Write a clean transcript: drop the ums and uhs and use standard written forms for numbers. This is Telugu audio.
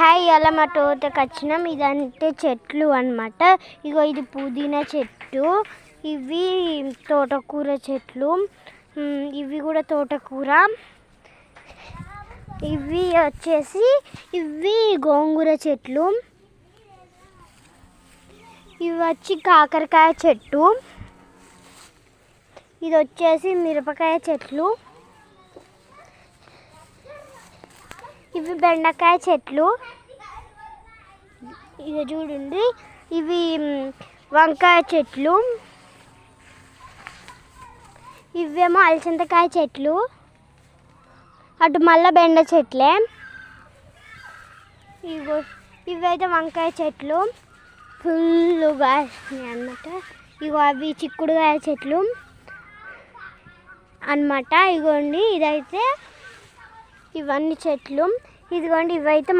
హాయ్ అలా మా తోటకి వచ్చినాం. ఇదంటే చెట్లు అన్నమాట. ఇగో ఇది పుదీనా చెట్టు, ఇవి తోటకూర చెట్లు, ఇవి కూడా తోటకూర, ఇవి వచ్చేసి ఇవి గోంగూర చెట్లు, ఇవి వచ్చి కాకరకాయ చెట్టు, ఇది వచ్చేసి మిరపకాయ చెట్లు, ఇవి బెండకాయ చెట్లు, ఇది చూడండి ఇవి వంకాయ చెట్లు, ఇవేమో అలసందకాయ చెట్లు, అటు మళ్ళీ బెండ చెట్లే, ఇగో ఇవైతే వంకాయ చెట్లు ఫుల్గా అన్నమాట. ఇగో అవి చిక్కుడుకాయ చెట్లు అన్నమాట. ఇగోండి ఇదైతే ఇవన్నీ చెట్లు, ఇదిగోండి ఇవైతే